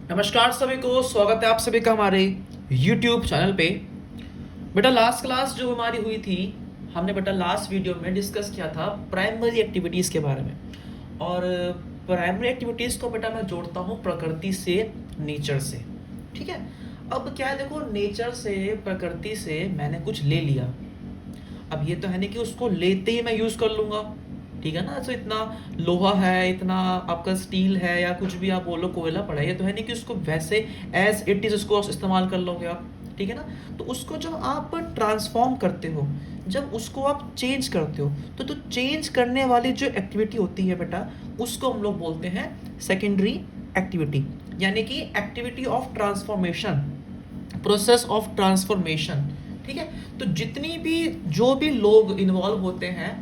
नमस्कार सभी को, स्वागत है आप सभी का हमारे YouTube चैनल पे। बेटा लास्ट क्लास जो हमारी हुई थी, हमने बेटा लास्ट वीडियो में डिस्कस किया था प्राइमरी एक्टिविटीज़ के बारे में। और प्राइमरी एक्टिविटीज़ को बेटा मैं जोड़ता हूँ प्रकृति से, नेचर से। ठीक है, अब क्या है, देखो नेचर से, प्रकृति से मैंने कुछ ले लिया। अब ये तो है नहीं कि उसको लेते ही मैं यूज़ कर लूँगा, ठीक है ना। तो इतना लोहा है, इतना आपका स्टील है, या कुछ भी आप बोलो, कोयला पड़ा है, ये तो है नहीं कि उसको वैसे एज इट इज़ उसको इस्तेमाल कर लोगे आप, ठीक है ना। तो उसको जब आप ट्रांसफॉर्म करते हो, जब उसको आप चेंज करते हो, तो चेंज करने वाली जो एक्टिविटी होती है बेटा, उसको हम लोग बोलते हैं सेकेंडरी एक्टिविटी, यानी कि activity of transformation, process of transformation. ठीक है, तो जितनी भी जो भी लोग इन्वॉल्व होते हैं,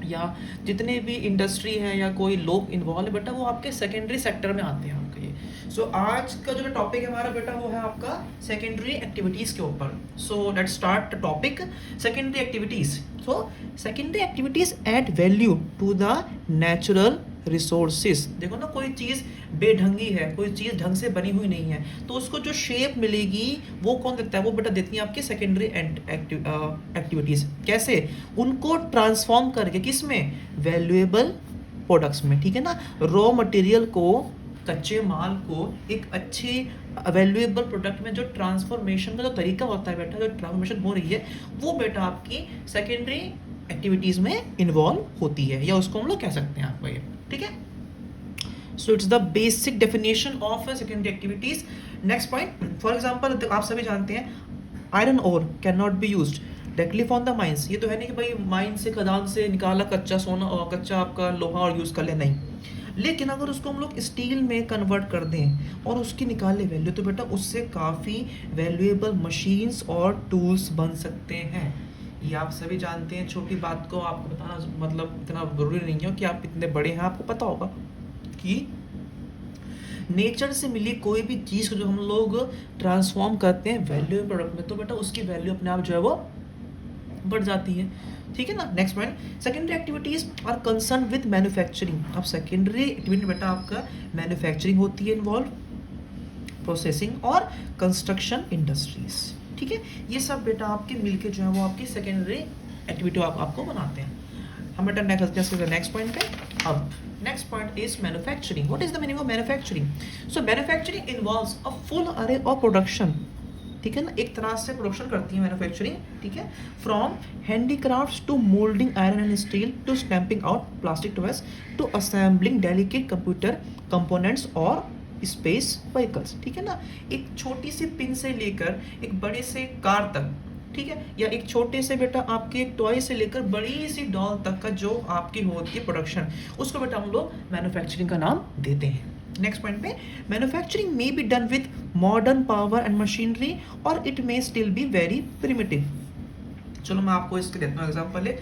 या जितने भी इंडस्ट्री है या कोई लोग इन्वॉल्व है बेटा, वो आपके सेकेंडरी सेक्टर में आते हैं आपके ये। सो आज का जो टॉपिक है हमारा बेटा, वो है आपका सेकेंडरी एक्टिविटीज़ के ऊपर। So let's start topic secondary activities. So secondary activities add value to the natural resources. देखो ना, कोई चीज़ बेढंगी है, कोई चीज़ ढंग से बनी हुई नहीं है, तो उसको जो शेप मिलेगी वो कौन देता है? वो बेटा देती है आपकी सेकेंडरी एक्टिविटीज़। कैसे? उनको ट्रांसफॉर्म करके किस में? वैल्यूएबल प्रोडक्ट्स में, ठीक है ना। रॉ मटेरियल को, कच्चे माल को एक अच्छी वैल्यूएबल प्रोडक्ट में जो ट्रांसफॉर्मेशन का जो तरीका होता है बेटा, जो ट्रांसफॉर्मेशन हो रही है, वो बेटा आपकी सेकेंडरी एक्टिविटीज़ में इन्वॉल्व होती है, या उसको हम लोग कह सकते हैं आपको ये, ठीक है। So it's the basic definition of secondary activities. Next point, for example आप सभी जानते हैं iron ore can not be used directly from the mines. ये तो है नहीं कि भाई माइन से, खदान से निकाला कच्चा सोना और कच्चा आपका लोहा और यूज़ कर ले, नहीं। लेकिन अगर उसको हम लोग स्टील में कन्वर्ट कर दें और उसकी निकाले वैल्यू, तो बेटा उससे काफ़ी वैल्यूएबल मशीन्स और टूल्स बन सकते हैं। ये आप सभी जानते हैं, छोटी बात को आपको बताना मतलब इतना ज़रूरी नहीं है कि आप इतने बड़े हैं, आपको पता होगा कि नेचर से मिली कोई भी चीज़ को जो हम लोग ट्रांसफॉर्म करते हैं वैल्यू प्रोडक्ट में, तो बेटा उसकी वैल्यू अपने आप जो है वो बढ़ जाती है, ठीक है ना। Next point, secondary activities are concern with manufacturing. अब सेकेंडरी एक्टिविटी बेटा आपका मैन्युफैक्चरिंग होती है इन्वॉल्व, प्रोसेसिंग और कंस्ट्रक्शन इंडस्ट्रीज, ठीक है। ये सब बेटा आपके मिलके जो है वो आपकी सेकेंडरी एक्टिविटी आपको बनाते हैं। हम बेटा नेक्स्ट पॉइंट पे। अब next point is manufacturing. What is the meaning of manufacturing? So manufacturing involves a full अरे ऑफ प्रोडक्शन, ठीक है ना। एक तरह से प्रोडक्शन करती है मैन्युफैक्चरिंग, ठीक है। From handicrafts to moulding iron and steel to stamping out plastic toys to assembling delicate computer components और स्पेस व्हीकल्स, ठीक है ना। एक छोटी सी पिन से लेकर एक बड़े से कार तक, ठीक है, या एक छोटे से बेटा आपके एक टॉय से लेकर बड़ी सी डॉल तक का जो आपकी होती है प्रोडक्शन, उसको बेटा हम लोग मैन्युफैक्चरिंग का नाम देते हैं। नेक्स्ट पॉइंट पे, manufacturing may be done with modern power and machinery और it may still be very primitive. चलो मैं आपको इसके देता हूँ एग्जाम्पल है।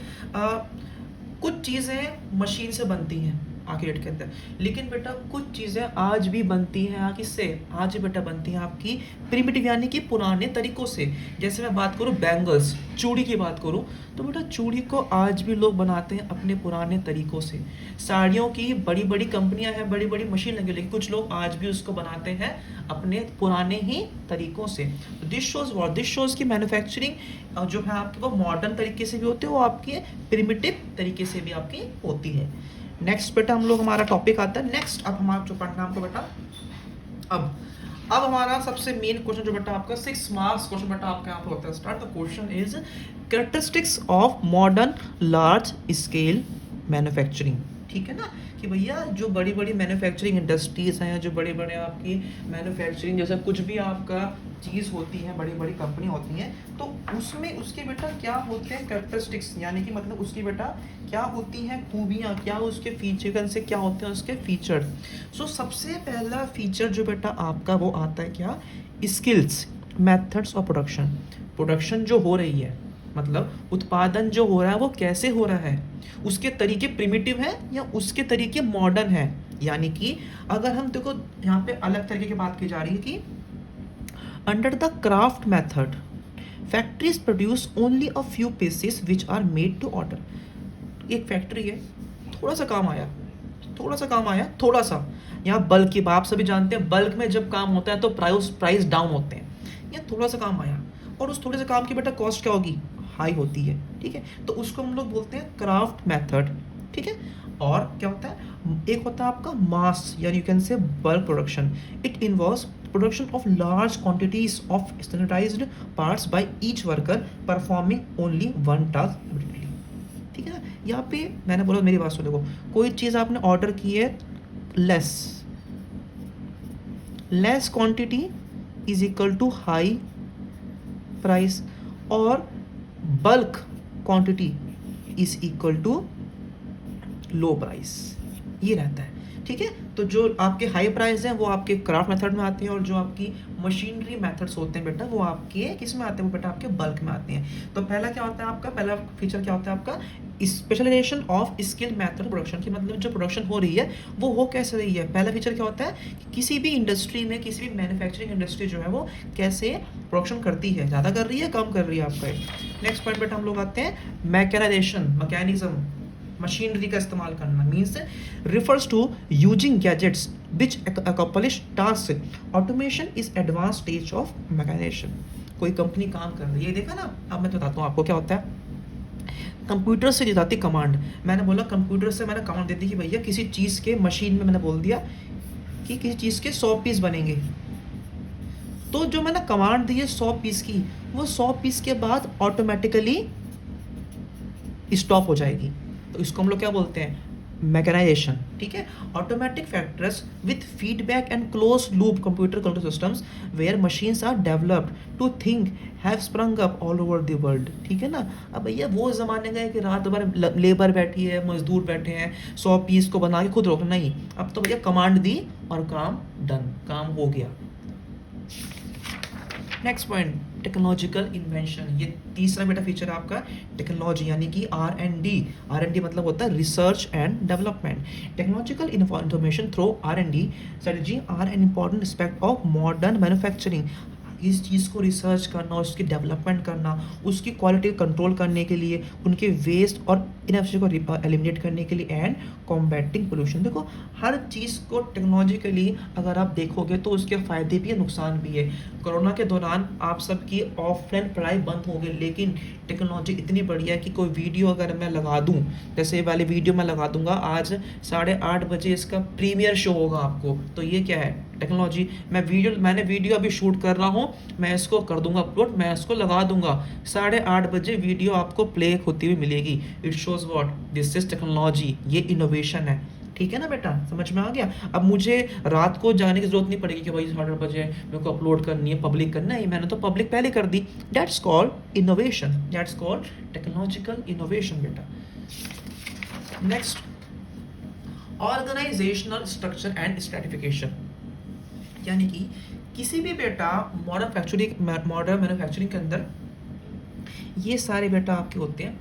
कुछ चीज़ें मशीन से बनती हैं आज की डेट के अंदर, लेकिन बेटा कुछ चीज़ें आज भी बनती हैं किससे? आज भी बेटा बनती हैं आपकी प्रिमिटिव, यानी कि पुराने तरीकों से। जैसे मैं बात करूँ बैंगल्स, चूड़ी की बात करूँ, तो बेटा चूड़ी को आज भी लोग बनाते हैं अपने पुराने तरीकों से। साड़ियों की बड़ी बड़ी कंपनियां हैं, बड़ी बड़ी मशीन लगी, लेकिन कुछ लोग आज भी उसको बनाते हैं अपने पुराने ही तरीकों से। दिस शोज की मैन्युफैक्चरिंग जो है आपकी वो मॉडर्न तरीके से भी होती है, वो आपकी प्रिमिटिव तरीके से भी आपकी होती है। नेक्स्ट बेटा हम लोग हमारा टॉपिक आता है नेक्स्ट। अब हमारा जो पढ़ना आपको बेटा, अब हमारा सबसे मेन क्वेश्चन जो बेटा आपका 6 मार्क्स क्वेश्चन बेटा आपका यहाँ पर होता है start. The question is characteristics of modern large scale manufacturing, ठीक है ना। कि भैया जो बड़ी बड़ी मैन्युफैक्चरिंग इंडस्ट्रीज हैं, जो बड़े बड़े आपकी मैन्युफैक्चरिंग जैसा कुछ भी आपका चीज़ होती है, बड़ी बड़ी कंपनी होती हैं, तो उसमें उसके बेटा क्या होते हैं कैरेक्टरिस्टिक्स, यानी कि मतलब उसकी बेटा क्या होती हैं खूबियाँ, क्या उसके फीचर से क्या होते हैं उसके फीचर। सो सबसे पहला फीचर जो बेटा आपका वो आता है क्या? Skills, methods of production. Production जो हो रही है, मतलब उत्पादन जो हो रहा है वो कैसे हो रहा है, उसके तरीके प्रिमिटिव है या उसके तरीके मॉडर्न है। यानी कि अगर हम देखो यहाँ पे अलग तरीके की बात की जा रही है कि under the craft method factories produce only a few pieces which are made to order. एक फैक्ट्री है, थोड़ा सा काम आया, थोड़ा सा, यहाँ बल्क की आप सभी जानते हैं, बल्क में जब काम होता है तो प्राइस डाउन होते हैं। यहाँ थोड़ा सा काम आया और उस थोड़े से काम की बेटा कॉस्ट क्या होगी, हाई होती है, ठीक है। तो उसको हम लोग बोलते हैं क्राफ्ट मेथड, ठीक है। और क्या होता है, एक होता है आपका मास, यानी you can say bulk production. It involves production of large quantities of standardised parts by each worker performing only one task repeatedly, ठीक है ना। यहाँ पे मैंने बोला, मेरी बात सुनो, देखो कोई चीज़ आपने ऑर्डर की है, less quantity is equal to high price, और bulk quantity is equal to low price, ये रहता है, ठीक है। तो जो आपके हाई प्राइस हैं वो आपके क्राफ्ट मेथड में आते हैं, और जो आपकी मशीनरी मेथड्स होते हैं बेटा वो आपके किस में आते हैं, वो बेटा आपके बल्क में आते हैं। तो पहला क्या होता है आपका, पहला फीचर क्या होता है आपका, specialisation of skill method production, की मतलब जो प्रोडक्शन हो रही है वो हो कैसे रही है। पहला फीचर क्या होता है कि किसी भी इंडस्ट्री में, किसी भी मैन्युफैक्चरिंग इंडस्ट्री जो है वो कैसे प्रोडक्शन करती है, ज़्यादा कर रही है, कम कर रही है आपका। नेक्स्ट पॉइंट बेटा हम लोग आते हैं मैकेनाइजेशन, मैकेनिज्म, मशीनरी का इस्तेमाल करना, means refers to using gadgets which accomplish task. Automation is advance stage of mechanisation. कोई कंपनी काम कर रही है, देखा ना, अब मैं बताता हूँ आपको क्या होता है। कंप्यूटर से दी जाती कमांड, मैंने बोला कंप्यूटर से मैंने कमांड दे दी कि भैया किसी चीज़ के, मशीन में मैंने बोल दिया कि किसी चीज़ के 100 पीस बनेंगे, तो जो मैंने कमांड दी है 100 पीस की, वो 100 पीस के बाद ऑटोमेटिकली स्टॉप हो जाएगी। तो इसको हम लोग क्या बोलते हैं, मैकेनाइजेशन, ठीक है। Automatic factors with feedback and close loop computer control systems where machines are developed to think have sprung up all over the world, ठीक है ना। अब भैया वो ज़माने गए कि रात भर लेबर बैठी है, मजदूर बैठे हैं, 100 पीस को बना के खुद रोक, नहीं, अब तो भैया कमांड दी और काम डन, काम हो गया। नेक्स्ट पॉइंट, टेक्नोलॉजिकल इन्वेंशन, ये तीसरा बेटा फीचर है आपका टेक्नोलॉजी, यानी कि R&D। R&D मतलब होता है research and development. Technological information through R&D strategy are an important aspect of modern manufacturing. इस चीज़ को रिसर्च करना, उसकी डेवलपमेंट करना, उसकी क्वालिटी कंट्रोल करने के लिए, उनके वेस्ट और इनएफिशिएंसी को एलिमिनेट करने के लिए, एंड कॉम्बैटिंग पोल्यूशन। देखो हर चीज़ को टेक्नोलॉजिकली अगर आप देखोगे तो उसके फ़ायदे भी है, नुकसान भी है। कोरोना के दौरान आप सबकी ऑफलाइन पढ़ाई बंद हो गई, लेकिन टेक्नोलॉजी इतनी बढ़िया है कि कोई वीडियो अगर मैं लगा दूँ, जैसे वाली वीडियो मैं लगा दूंगा आज 8:30 बजे इसका प्रीमियर शो होगा आपको, तो ये क्या है, टेक्नोलॉजी। मैंने वीडियो अभी शूट कर रहा हूँ, मैं इसको कर दूंगा अपलोड, मैं इसको लगा दूंगा, 8:30 बजे वीडियो आपको प्ले होती हुई मिलेगी। It shows what, this is technology, ये इनोवेशन है, ठीक है ना बेटा, समझ में आ गया। अब मुझे रात को जाने की जरूरत नहीं पड़ेगी कि भाई 8:30 बजे मेरे को अपलोड करनी है, पब्लिक करना है, मैंने तो पब्लिक पहले कर दी। That's called innovation, that's called technological innovation बेटा। Next, organisational structure and stratification, यानी कि किसी भी बेटा मॉडर्न मैन्युफैक्चरिंग के अंदर ये सारे बेटा आपके होते हैं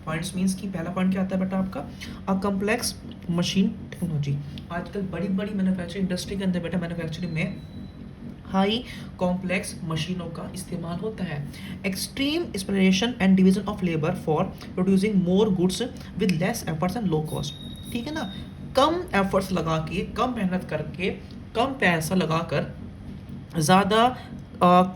पॉइंट्स मीन्स कि पहला पॉइंट क्या आता है बेटा आपका, अ कॉम्प्लेक्स मशीन टेक्नोलॉजी। आजकल बड़ी बड़ी मैन्युफैक्चरिंग इंडस्ट्री के अंदर बेटा मैन्युफैक्चरिंग में हाई कॉम्प्लेक्स मशीनों का इस्तेमाल होता है। Extreme specialisation and division of labour for producing more goods with less efforts and low cost, ठीक है ना। कम एफर्ट्स लगा के, कम मेहनत करके, कम पैसा लगाकर ज़्यादा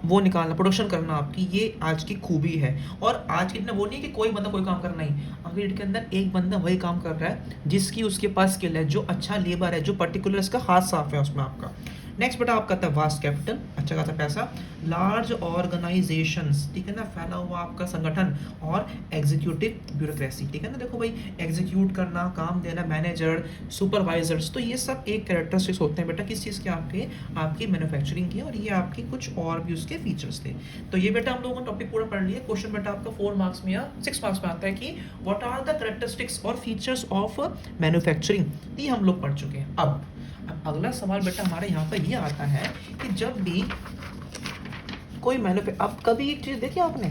वो निकालना, प्रोडक्शन करना, आपकी ये आज की खूबी है। और आज की इतना वो नहीं है कि कोई बंदा कोई काम करना ही, मार्केट के अंदर एक बंदा वही काम कर रहा है जिसकी उसके पास स्किल है, जो अच्छा लेबर है, जो पर्टिकुलर इसका हाथ साफ है उसमें आपका। नेक्स्ट बेटा आपका आता है वास्ट कैपिटल, अच्छा खासा पैसा, लार्ज ऑर्गेनाइजेशंस, ठीक है ना, फैला हुआ आपका संगठन, और एग्जीक्यूटिव ब्यूरोक्रेसी, ठीक है ना। देखो भाई एग्जीक्यूट करना, काम देना, मैनेजर, सुपरवाइजर्स, तो ये सब एक कैरेक्टरिस्टिक्स होते हैं बेटा किस चीज़ के, आपकी मैन्युफैक्चरिंग की, और ये आपके कुछ और भी उसके फीचर्स थे। तो ये बेटा हम लोगों ने टॉपिक पूरा पढ़ लिया। क्वेश्चन बेटा आपका 4 मार्क्स में या 6 मार्क्स में आता है कि व्हाट आर द कैरेक्टरिस्टिक्स और फीचर्स ऑफ मैन्युफैक्चरिंग, ये हम लोग पढ़ चुके हैं। अब अगला सवाल बेटा हमारे यहाँ पर ये आता है कि जब भी कोई अब कभी एक चीज़ देखी आपने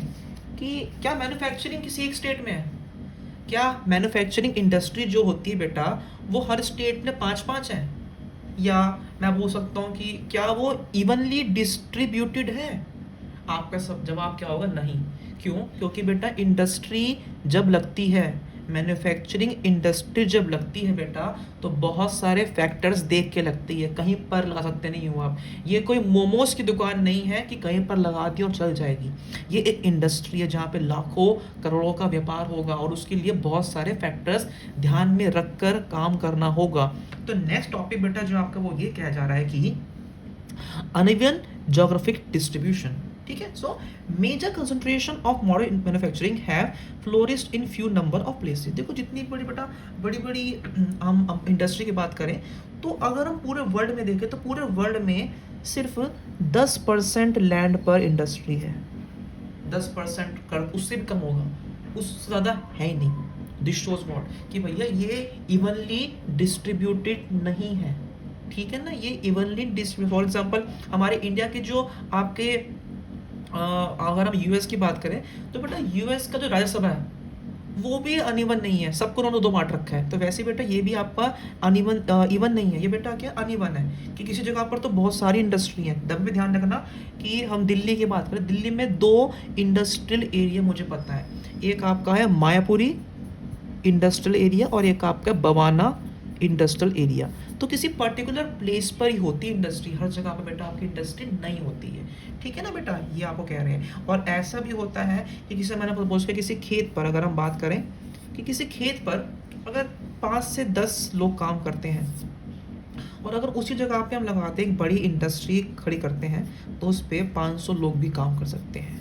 कि क्या मैन्युफैक्चरिंग किसी एक स्टेट में है, क्या मैन्युफैक्चरिंग इंडस्ट्री जो होती है बेटा वो हर स्टेट में 5-5 है, या मैं बोल सकता हूँ कि क्या वो इवनली डिस्ट्रीब्यूटेड है। आपका सब जवाब क्या होगा, नहीं। क्यों? क्योंकि बेटा इंडस्ट्री जब लगती है, मैन्युफैक्चरिंग इंडस्ट्री जब लगती है बेटा तो बहुत सारे फैक्टर्स देख के लगती है, कहीं पर लगा सकते नहीं हो आप। ये कोई मोमोज की दुकान नहीं है कि कहीं पर लगा दी और चल जाएगी। ये एक इंडस्ट्री है जहाँ पे लाखों करोड़ों का व्यापार होगा और उसके लिए बहुत सारे फैक्टर्स ध्यान में रखकर काम करना होगा। तो नेक्स्ट टॉपिक बेटा जो आपका वो ये कहा जा रहा है कि अनइवन ज्योग्राफिक डिस्ट्रीब्यूशन। ठीक है, so major concentration of modern manufacturing have flourished in few number of places. देखो जितनी बड़ी बेटा बड़ी बड़ी हम इंडस्ट्री की बात करें तो अगर हम पूरे वर्ल्ड में देखें तो पूरे वर्ल्ड में सिर्फ 10% लैंड पर इंडस्ट्री है। 10% कर, उससे भी कम होगा, उससे ज़्यादा है ही नहीं। दिस शोज व्हाट कि भैया ये इवनली डिस्ट्रीब्यूटेड नहीं है। ठीक है ना, ये इवनली डिस्ट्रीब्यूट। फॉर एग्जांपल हमारे इंडिया के जो आपके अगर हम यूएस की बात करें तो बेटा यूएस का जो राज्यसभा है वो भी अनइवन नहीं है, सबको उन्होंने दो बांट रखा है। तो वैसे बेटा ये भी आपका अनइवन इवन नहीं है, ये बेटा क्या अनइवन है कि किसी जगह पर तो बहुत सारी इंडस्ट्री है। तब भी ध्यान रखना कि हम दिल्ली की बात करें, दिल्ली में 2 इंडस्ट्रियल एरिया मुझे पता है, एक आपका है मायापुरी इंडस्ट्रियल एरिया और एक आपका बवाना इंडस्ट्रियल एरिया। तो किसी पर्टिकुलर प्लेस पर ही होती है इंडस्ट्री, हर जगह पर बेटा आपकी इंडस्ट्री नहीं होती है। ठीक है ना बेटा, ये आपको कह रहे हैं। और ऐसा भी होता है कि किसी मैंने सपोज किया किसी खेत पर अगर हम बात करें कि किसी खेत पर अगर 5 से 10 लोग काम करते हैं और अगर उसी जगह पे हम लगाते हैं एक बड़ी इंडस्ट्री खड़ी करते हैं तो उस पर 500 लोग भी काम कर सकते हैं।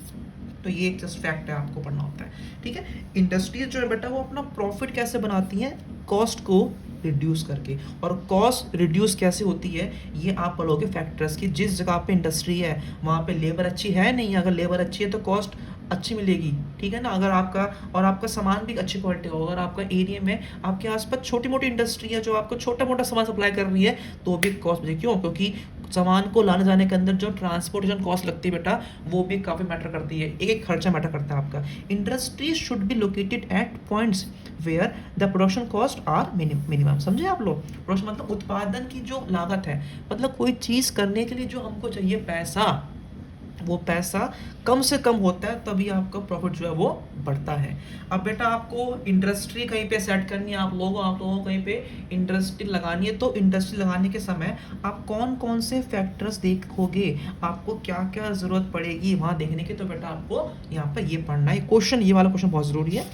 तो ये एक जस्ट फैक्ट है, आपको पढ़ना होता है। ठीक है, इंडस्ट्रीज जो है बेटा वो अपना प्रॉफिट कैसे बनाती हैं, कॉस्ट को रिड्यूस करके। और कॉस्ट रिड्यूस कैसे होती है ये आप पढ़ोगे फैक्टर्स की। जिस जगह पे इंडस्ट्री है वहाँ पे लेबर अच्छी है नहीं, अगर लेबर अच्छी है तो कॉस्ट अच्छी मिलेगी। ठीक है ना, अगर आपका और आपका सामान भी अच्छी क्वालिटी होगा। अगर आपका एरिया में आपके आसपास छोटी मोटी इंडस्ट्री है जो आपको छोटा मोटा सामान सप्लाई कर रही है तो भी कॉस्ट मिलेगी। क्यों? क्योंकि सामान को लाने जाने के अंदर जो ट्रांसपोर्टेशन कॉस्ट लगती है बेटा वो भी काफ़ी मैटर करती है, एक एक खर्चा मैटर करता है आपका। Industry should be located at points where the production cost are minimum. समझे आप लोग? प्रोडक्शन मतलब उत्पादन की जो लागत है, मतलब कोई चीज़ करने के लिए जो हमको चाहिए पैसा, वो पैसा कम से कम होता है तभी आपका प्रॉफिट जो है वो बढ़ता है। अब बेटा आपको इंडस्ट्री कहीं पे सेट करनी है, आप लोगों को कहीं पे इंडस्ट्री लगानी है तो इंडस्ट्री लगाने के समय आप कौन कौन से फैक्टर्स देखोगे, आपको क्या क्या ज़रूरत पड़ेगी वहाँ देखने की। तो बेटा आपको यहाँ पर ये पढ़ना है। क्वेश्चन ये वाला क्वेश्चन बहुत ज़रूरी है।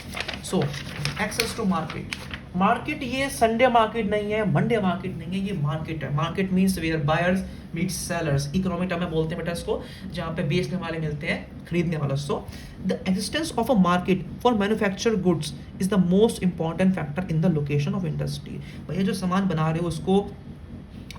So access to market. Market ये संडे मार्केट नहीं है, मंडे मार्केट नहीं है, ये मार्केट है। Market means where buyers meet sellers, economic term में बोलते हैं बेटा इसको, जहाँ पे बेचने वाले मिलते हैं खरीदने वाला। So the existence of a market for manufacture goods is the most important factor in the location of industry. भैया जो सामान बना रहे हो उसको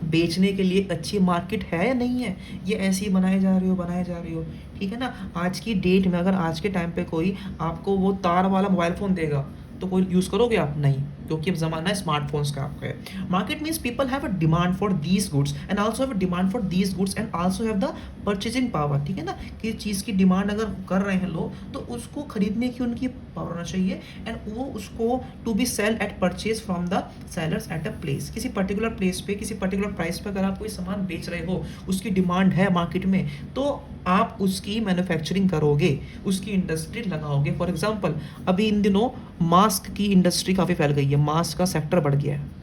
बेचने के लिए अच्छी मार्केट है या नहीं है, ये ऐसे ही बनाए जा रहे हो। ठीक है ना, आज की डेट में अगर आज के टाइम पे कोई आपको वो तार वाला मोबाइल फ़ोन देगा तो कोई यूज़ करोगे आप? नहीं, क्योंकि अब ज़माना है स्मार्टफोन्स का आपका है। Market means people have a demand for these goods and also have a demand for these goods and also have the purchasing power. ठीक है ना, कि चीज़ की डिमांड अगर कर रहे हैं लोग तो उसको खरीदने की उनकी पावर होना चाहिए एंड वो उसको to be sell at purchase from the sellers at a place. किसी पर्टिकुलर प्लेस पे किसी पर्टिकुलर प्राइस पे अगर आप कोई सामान बेच रहे हो, उसकी डिमांड है मार्केट में, तो आप उसकी मैन्युफैक्चरिंग करोगे, उसकी इंडस्ट्री लगाओगे। फॉर एग्जांपल अभी इन दिनों मास्क की इंडस्ट्री काफ़ी फैल गई है, मास्क का सेक्टर बढ़ गया है।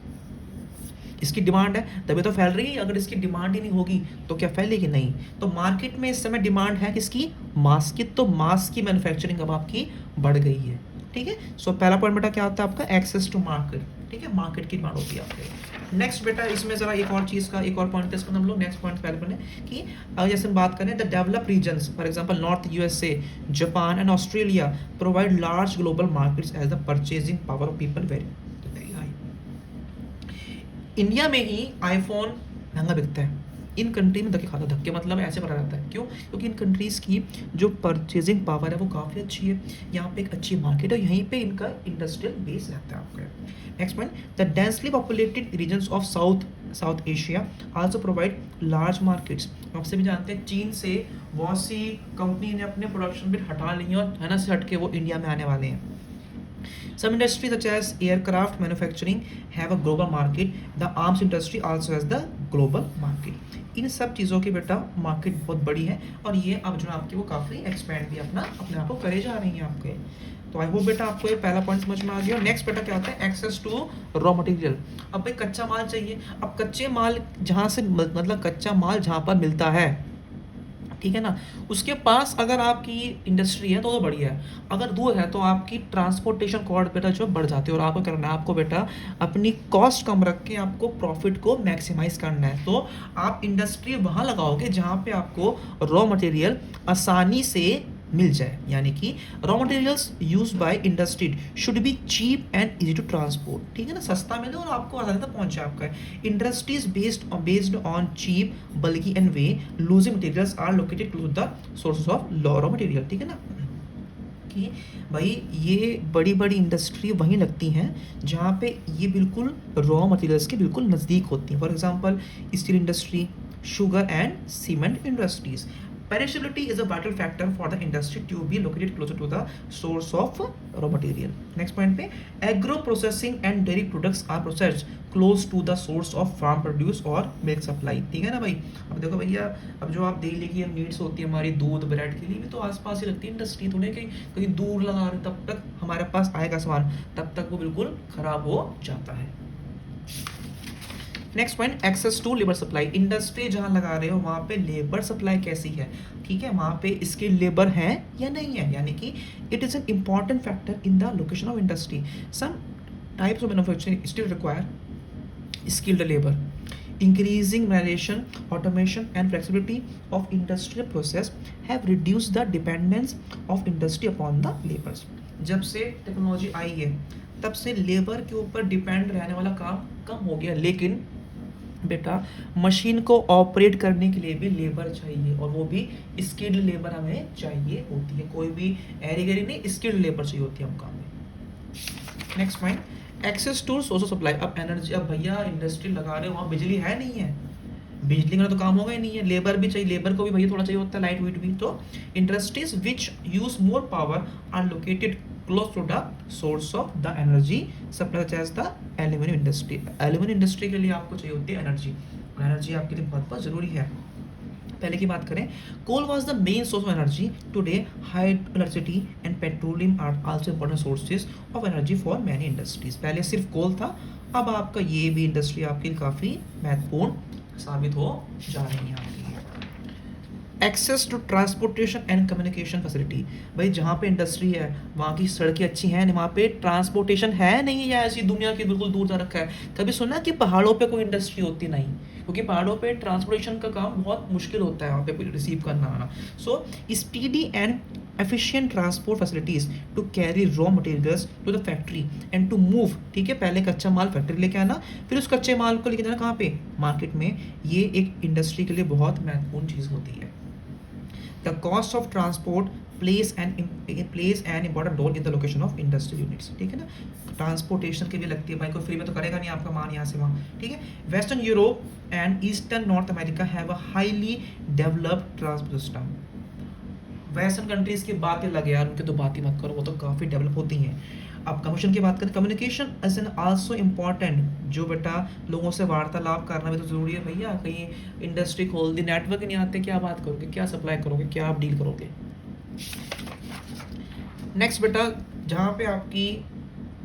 इसकी डिमांड है तभी तो फैल रही है, अगर इसकी डिमांड ही नहीं होगी तो क्या फैलेगी? नहीं। तो मार्केट में इस समय डिमांड है किसकी? मास्क की। तो मास्क की मैन्युफैक्चरिंग अब आपकी बढ़ गई है। ठीक है, सो पहला पॉइंट बेटा क्या होता है आपका? Access to market. ठीक है, मार्केट की डिमांड होती है आपके। नेक्स्ट बेटा इसमें जरा एक और चीज़ का एक और पॉइंट इसको हम लोग नेक्स्ट पॉइंट पहले पढ़ें कि जैसे हम बात करें the develop regions for example north USA, Japan and Australia provide large global markets as the purchasing power of people very high. India में ही आईफोन महंगा बिकता है, इन कंट्री में धक्के खाता, धक्के मतलब ऐसे भरा रहता है। क्यों? क्योंकि इन कंट्रीज़ की जो परचेजिंग पावर है वो काफ़ी अच्छी है, यहाँ पे एक अच्छी मार्केट है, यहीं पे इनका इंडस्ट्रियल बेस रहता है आपका। Next point, the densely populated regions of South Asia also provide large markets. आपसे भी जानते हैं चीन से बहुत सी कंपनी ने अपने प्रोडक्शन बिट हटा ली हैं और चाइना से हट के वो इंडिया में आने वाले हैं। Some industries such as aircraft manufacturing have a global market. The arms industry also has the global market. इन सब चीज़ों की बेटा मार्केट बहुत बड़ी है और ये अब जो आपकी वो काफ़ी एक्सपेंड भी अपने आप को करे जा रही हैं आपके। तो आई होप बेटा आपको ये पहला पॉइंट समझ में आ गया। नेक्स्ट बेटा क्या होता है, एक्सेस टू रॉ मटेरियल। अब भाई कच्चा माल चाहिए, अब कच्चे माल जहाँ से मतलब कच्चा माल जहाँ पर मिलता है, ठीक है ना, उसके पास अगर आपकी इंडस्ट्री है तो बढ़िया है, अगर दूर है तो आपकी ट्रांसपोर्टेशन कॉस्ट बेटा जो बढ़ जाती है। और आपको करना है, आपको बेटा अपनी कॉस्ट कम रख के आपको प्रॉफिट को मैक्सिमाइज करना है। तो आप इंडस्ट्री वहाँ लगाओगे जहाँ पे आपको रॉ मटेरियल आसानी से मिल जाए, यानी कि raw materials use by industry should be cheap and easy to transport, ठीक है ना, सस्ता मिले और आपको आसानी तक पहुंचे आपका। Industries based on cheap bulky and weight losing materials are located close the sources of raw material, ठीक है ना, कि भाई ये बड़ी बड़ी इंडस्ट्री वहीं लगती हैं जहाँ पे ये बिल्कुल रॉ मटेरियल्स के बिल्कुल नज़दीक होती हैं। For example steel industry, sugar and cement industries. Perishability is a vital factor for the industry to be located closer to the source of raw material. Next point पे agro processing and dairy products are processed close to the source of farm produce और milk supply, ठीक है ना भाई। अब देखो भैया, अब जो आप डेली की नीड्स होती है हमारी दूध ब्रेड के लिए भी तो आसपास ही लगती है इंडस्ट्री, थोड़े कहीं दूर लगा रहे तब तक हमारे पास आएगा सामान, तब तक वो बिल्कुल खराब हो जाता है। Next point, access to labour supply. Industry जहाँ लगा रहे हो वहाँ पे लेबर सप्लाई कैसी है, ठीक है, वहाँ पे स्किल्ड लेबर है या नहीं है, यानी कि it is an important factor in the location of industry. Some types of manufacturing still require skilled labor. Increasing mechanization, automation and flexibility of industrial process have reduced the dependence of industry upon the laborers. जब से technology आई है तब से labour के ऊपर depend रहने वाला काम कम हो गया, लेकिन बेटा मशीन को ऑपरेट करने के लिए भी लेबर चाहिए और वो भी स्किल्ड लेबर हमें चाहिए होती है, कोई भी एरी गरी नहीं, स्किल्ड लेबर चाहिए होती है हम काम में। Next point, access to source of supply. अब एनर्जी, अब भैया इंडस्ट्री लगा रहे हो वहाँ बिजली है नहीं है, बिजली का तो काम होगा ही नहीं है, लेबर भी चाहिए, लेबर को भी भैया थोड़ा चाहिए होता है, लाइट वेट भी। तो industries which use more power are located close to the source of the energy supply such as the aluminium industry. Aluminium industry के लिए आपको चाहिए होती है एनर्जी, एनर्जी आपके लिए बहुत बहुत जरूरी है। पहले की बात करें, coal was the main source of energy, today hydro electricity and petroleum are also important sources of energy for many industries. पहले सिर्फ कोल था, अब आपका ये भी इंडस्ट्री आपके लिए काफ़ी महत्वपूर्ण साबित हो जा रही है आपकी। Access to transportation and communication facility. भाई जहाँ पे इंडस्ट्री है वहाँ की सड़कें अच्छी हैं नहीं, वहाँ पे ट्रांसपोर्टेशन है नहीं, या ऐसी दुनिया की बिल्कुल दूर जा रखा है। कभी सुना कि पहाड़ों पे कोई इंडस्ट्री होती नहीं, क्योंकि पहाड़ों पे ट्रांसपोर्टेशन का काम बहुत मुश्किल होता है वहाँ पे रिसीव करना आना। So speedy and efficient transport facilities to carry raw materials to the factory and to move, ठीक है, पहले कच्चा माल फैक्ट्री लेके आना, फिर उस कच्चे माल को लेके जाना कहाँ पे, मार्केट में। ये एक इंडस्ट्री के लिए बहुत महत्वपूर्ण चीज़ होती है। The cost of transport plays an important role in the location of industrial units, ठीक है ना, ट्रांसपोर्टेशन की भी लगती है भाई, कोई फ्री में तो करेगा नहीं आपका मान यहाँ से वहाँ, ठीक है। Western Europe and eastern north America have a highly developed transport system. Western countries की बात अलग है यार, उनकी तो बात ही मत करो, वो तो काफ़ी डेवलप होती हैं। अब कम्युनिकेशन की बात करें, communication is an also important, जो बेटा लोगों से वार्तालाप करना भी तो ज़रूरी है भैया। कहीं इंडस्ट्री खोल दी, नेटवर्क ही नहीं आते, क्या बात करोगे, क्या सप्लाई करोगे, क्या आप डील करोगे। नेक्स्ट बेटा, जहाँ पे आपकी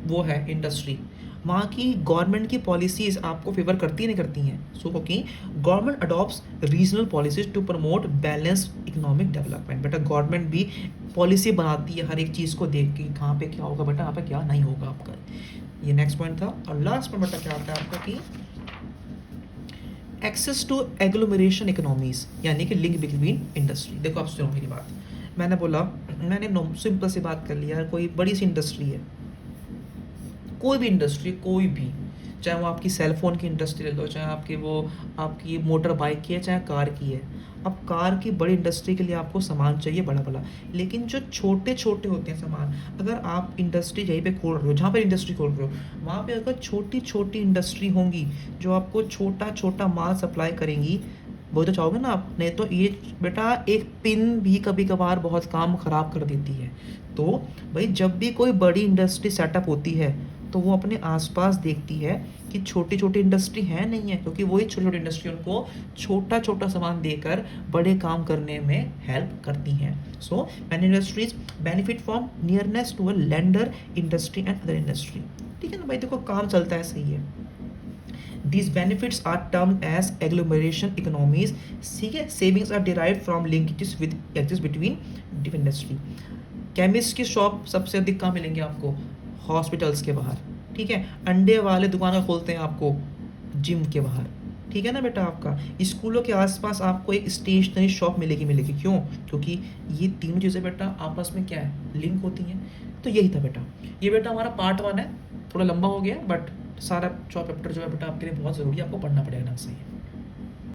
वो है इंडस्ट्री, वहाँ की गवर्नमेंट की पॉलिसीज़ आपको फेवर करती नहीं करती हैं। सो क्योंकि government adopts regional policies to promote balance economic development. बेटा गवर्नमेंट भी पॉलिसी बनाती है हर एक चीज़ को देख के, कहाँ पे क्या होगा बेटा, यहाँ पे क्या नहीं होगा आपका। ये नेक्स्ट पॉइंट था। और लास्ट पॉइंट बेटा क्या आता है आपका कि एक्सेस टू एग्लोमरेशन इकोनॉमीज, यानी कि लिंक बिटवीन इंडस्ट्री। देखो आप सुनो मेरी बात, मैंने बोला, मैंने सिंपल सी बात कर लिया, कोई बड़ी सी इंडस्ट्री है, कोई भी इंडस्ट्री, कोई भी, चाहे वो आपकी सेल फोन की इंडस्ट्री ले लो, चाहे आपकी मोटर बाइक की है, चाहे कार की है। अब कार की बड़ी इंडस्ट्री के लिए आपको सामान चाहिए बड़ा बड़ा, लेकिन जो छोटे छोटे होते हैं सामान, अगर आप इंडस्ट्री यहीं पे खोल रहे हो, जहाँ पर इंडस्ट्री खोल रहे हो, वहाँ पे अगर छोटी छोटी इंडस्ट्री होंगी जो आपको छोटा छोटा माल सप्लाई करेंगी, वो तो चाहोगे ना आप, नहीं तो ये बेटा एक पिन भी कभी कभार बहुत काम ख़राब कर देती है। तो भाई जब भी कोई बड़ी इंडस्ट्री सेटअप होती है तो वो अपने आसपास देखती है कि छोटी छोटी इंडस्ट्री है नहीं है, क्योंकि वही छोटी छोटी इंडस्ट्री उनको छोटा छोटा सामान देकर बड़े काम करने में हेल्प करती हैं। So many industries benefit from nearness to a leader industry and other industry. ठीक है ना भाई, देखो काम चलता है, सही है। These benefits are termed as agglomeration economies. ठीक है, savings are derived from linkages with exist between different industry. Chemist की शॉप सबसे अधिक कहाँ मिलेंगे आपको? हॉस्पिटल्स के बाहर। ठीक है, अंडे वाले दुकान खोलते हैं आपको जिम के बाहर। ठीक है ना बेटा, आपका स्कूलों के आसपास आपको एक स्टेशनरी शॉप मिलेगी मिलेगी। क्यों? क्योंकि ये तीनों चीज़ें बेटा आपस में क्या है, लिंक होती हैं। तो यही था बेटा, ये बेटा हमारा पार्ट 1 है, थोड़ा लंबा हो गया बट सारा चैप्टर जो है बेटा आपके लिए बहुत ज़रूरी है, आपको पढ़ना पड़ेगा ढंग से।